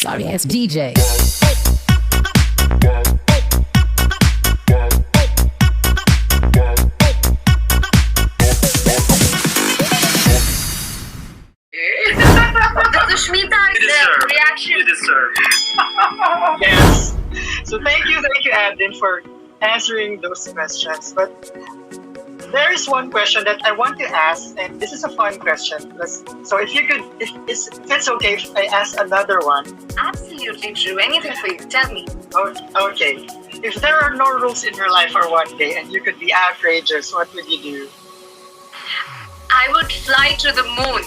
sorry ass DJ. The Sushmita reaction. You deserve. Yes. So thank you, Adeline, for answering those questions. But there is one question that I want to ask, and this is a fun question. So if it's okay if I ask another one. Absolutely true. Anything for you. Tell me. Okay. If there are no rules in your life for one day and you could be outrageous, what would you do? I would fly to the moon.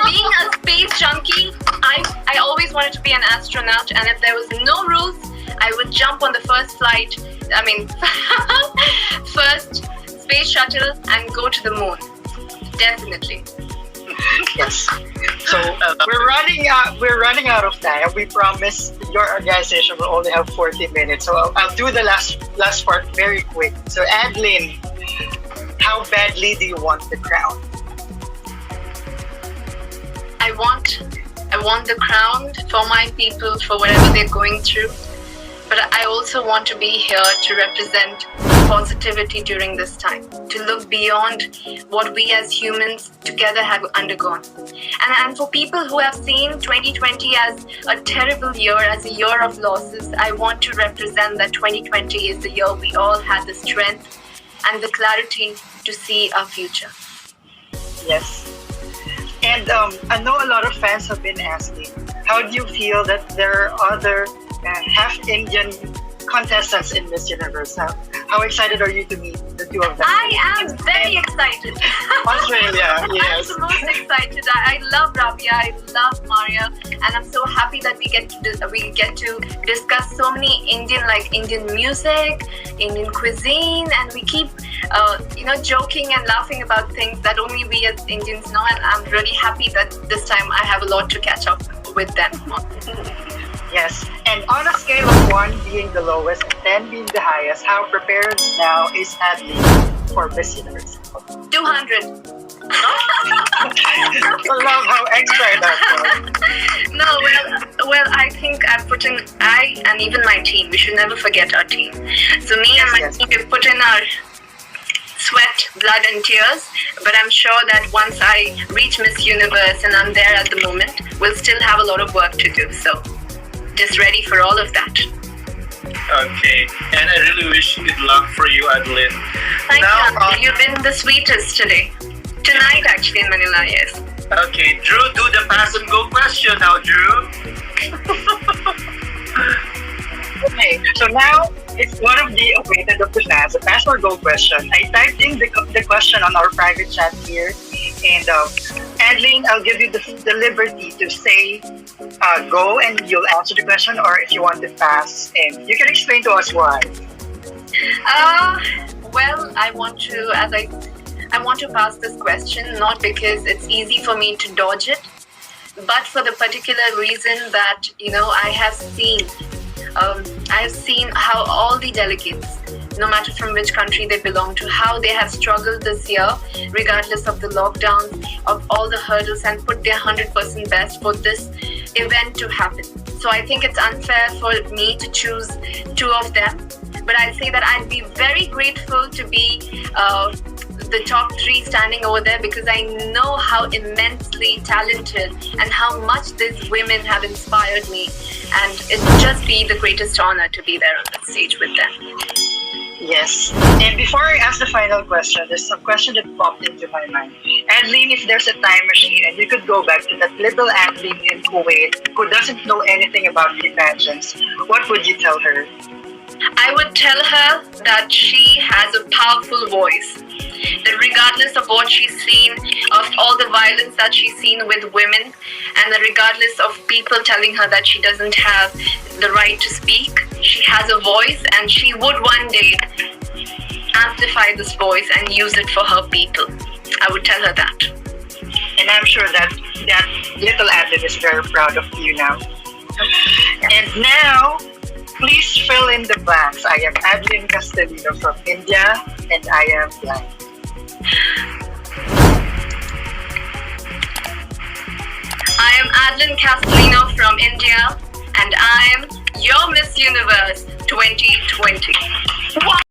Being a space junkie, I always wanted to be an astronaut, and if there was no rules, I would jump on the first first space shuttle and go to the moon. Definitely. Yes. So we're running out of time. We promise your organization will only have 40 minutes. So I'll do the last part very quick. So Adeline, how badly do you want the crown? I want the crown for my people, for whatever they're going through. But I also want to be here to represent positivity during this time, to look beyond what we as humans together have undergone. And for people who have seen 2020 as a terrible year, as a year of losses, I want to represent that 2020 is the year we all had the strength and the clarity to see our future. Yes. And I know a lot of fans have been asking, how do you feel that there are other half-Indian contestants in Miss Universe? How excited are you to meet the two of them? I am very excited. Australia, yes. I'm the most excited. I love Rabia, I love Maria, and I'm so happy that we get to discuss so many Indian music, Indian cuisine, and we keep joking and laughing about things that only we as Indians know. And I'm really happy that this time I have a lot to catch up with them. Yes, and on a scale of 1 being the lowest and 10 being the highest, how prepared now is Adeline for Miss Universe? 200. I love how extra that was. No, well, I think I and even my team, we should never forget our team. So me and my team, we've put in our sweat, blood and tears, but I'm sure that once I reach Miss Universe and I'm there at the moment, we'll still have a lot of work to do. So just ready for all of that. Okay, and I really wish good luck for you, Adeline. Thank you, Uncle. You've been the sweetest today. Tonight, actually, in Manila, yes. Okay, Drew, do the pass and go question now, Drew. Okay, so now it's one of the awaited of the fans, the pass or go question. I typed in the question on our private chat here, and Adeline, I'll give you the liberty to say go and you'll answer the question, or if you want to pass, and you can explain to us why. Well, I want to pass this question, not because it's easy for me to dodge it, but for the particular reason that, I have seen how all the delegates, no matter from which country they belong to, how they have struggled this year, regardless of the lockdowns, of all the hurdles, and put their 100% best for this event to happen. So I think it's unfair for me to choose two of them, but I say that I'd be very grateful to be the top 3 standing over there, because I know how immensely talented and how much these women have inspired me, and it would just be the greatest honor to be there on the stage with them. Yes. And before I ask the final question, there's some question that popped into my mind. Adeline, if there's a time machine and you could go back to that little Adeline in Kuwait who doesn't know anything about the pageants, what would you tell her? I would tell her that she has a powerful voice. That regardless of what she's seen, of all the violence that she's seen with women, and that regardless of people telling her that she doesn't have the right to speak, she has a voice, and she would one day amplify this voice and use it for her people. I would tell her that. And I'm sure that little Adeline is very proud of you now. And now, please fill in the blanks. I am Adeline Castellino from India, and I am blind. I I am ADLINE Castellino from India, and I am your Miss Universe 2020.